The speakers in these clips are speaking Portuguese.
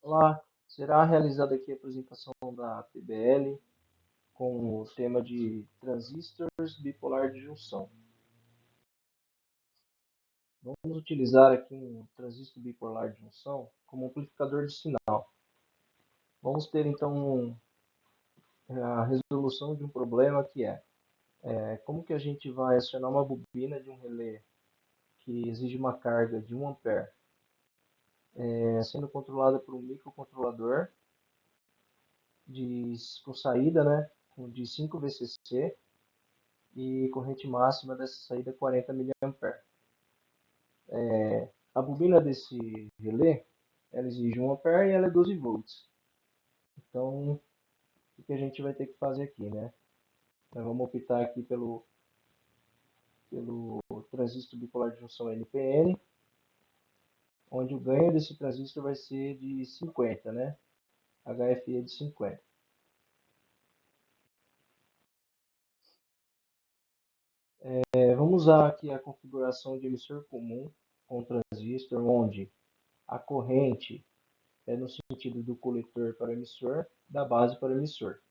Olá, será realizada aqui a apresentação da PBL com o tema de transistores bipolar de junção. Vamos utilizar aqui um transistor bipolar de junção como amplificador de sinal. Vamos ter então a resolução de um problema que é como que a gente vai acionar uma bobina de um relé que exige uma carga de 1 ampere, sendo controlada por um microcontrolador com saída, de 5 VCC e corrente máxima dessa saída 40 mA. A bobina desse relé, ela exige 1 ampere e ela é 12 volts. Então, o que a gente vai ter que fazer aqui, né? Nós vamos optar aqui pelo transistor bipolar de junção NPN, onde o ganho desse transistor vai ser de 50, né? HFE de 50. Vamos usar aqui a configuração de emissor comum com transistor, onde a corrente é no sentido do coletor para o emissor, da base para o emissor.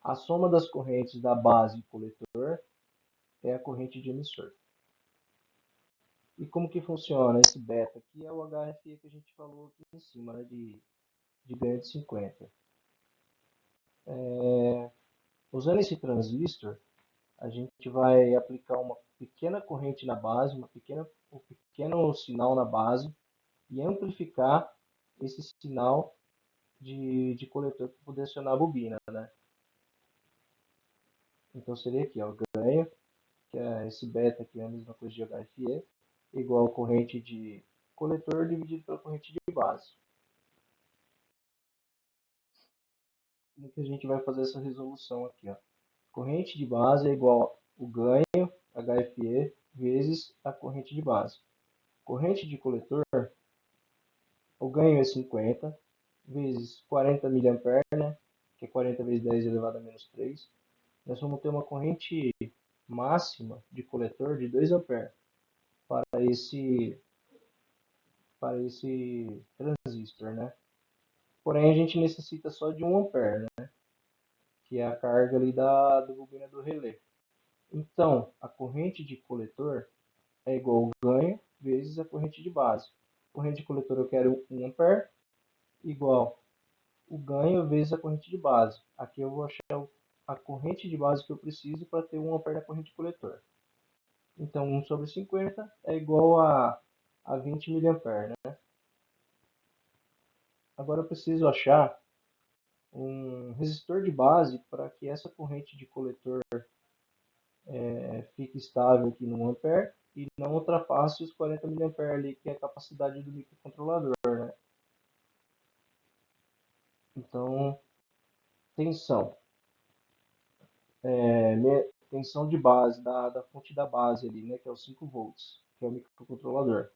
A soma das correntes da base e coletor é a corrente de emissor. E como que funciona esse beta aqui? É o HFE que a gente falou aqui em cima, né, de ganho de 50. Usando esse transistor, a gente vai aplicar uma pequena corrente na base, um pequeno sinal na base e amplificar esse sinal de coletor para poder acionar a bobina, né? Então seria aqui, ó, ganho, que é esse beta aqui é a mesma coisa de HFE, igual a corrente de coletor dividido pela corrente de base. Como que a gente vai fazer essa resolução aqui, ó? Corrente de base é igual o ganho, HFE, vezes a corrente de base. Corrente de coletor, o ganho é 50, vezes 40 mA, né? Que é 40 vezes 10 elevado a menos 3. Nós vamos ter uma corrente máxima de coletor de 2 A para esse transistor, né? Porém, a gente necessita só de 1 ampere, né? Que é a carga ali da bobina do relé. Então, a corrente de coletor é igual ao ganho vezes a corrente de base. Corrente de coletor eu quero 1 ampere, igual o ganho vezes a corrente de base. Aqui eu vou achar a corrente de base que eu preciso para ter 1 ampere na corrente de coletor. Então, 1 sobre 50 é igual a 20 mA, né? Agora eu preciso achar um resistor de base para que essa corrente de coletor fique estável aqui no 1 ampere e não ultrapasse os 40 mA ali, que é a capacidade do microcontrolador, né? Então, tensão. Tensão de base, da fonte da base ali, né, que é os 5 volts, que é o microcontrolador.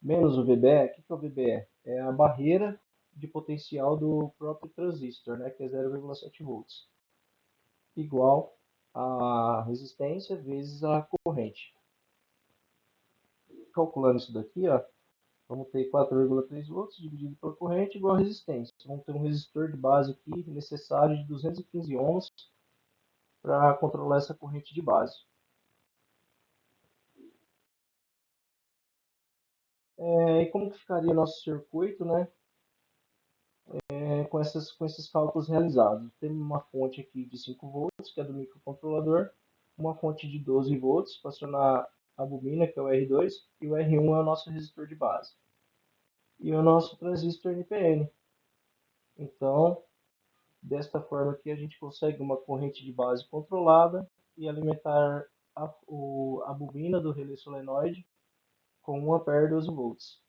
Menos o VBE, o que é o VBE? É a barreira de potencial do próprio transistor, né, que é 0,7 volts, igual a resistência vezes a corrente. Calculando isso daqui, ó, vamos ter 4,3 volts dividido pela corrente igual a resistência. Vamos ter um resistor de base aqui necessário de 215 ohms para controlar essa corrente de base. E como que ficaria nosso circuito, né? Com esses cálculos realizados. Tem uma fonte aqui de 5 volts, que é do microcontrolador, uma fonte de 12 volts para acionar a bobina, que é o R2, e o R1 é o nosso resistor de base. E o nosso transistor NPN. Então, desta forma aqui, a gente consegue uma corrente de base controlada e alimentar a bobina do relé solenoide com 1 ampere 12 volts.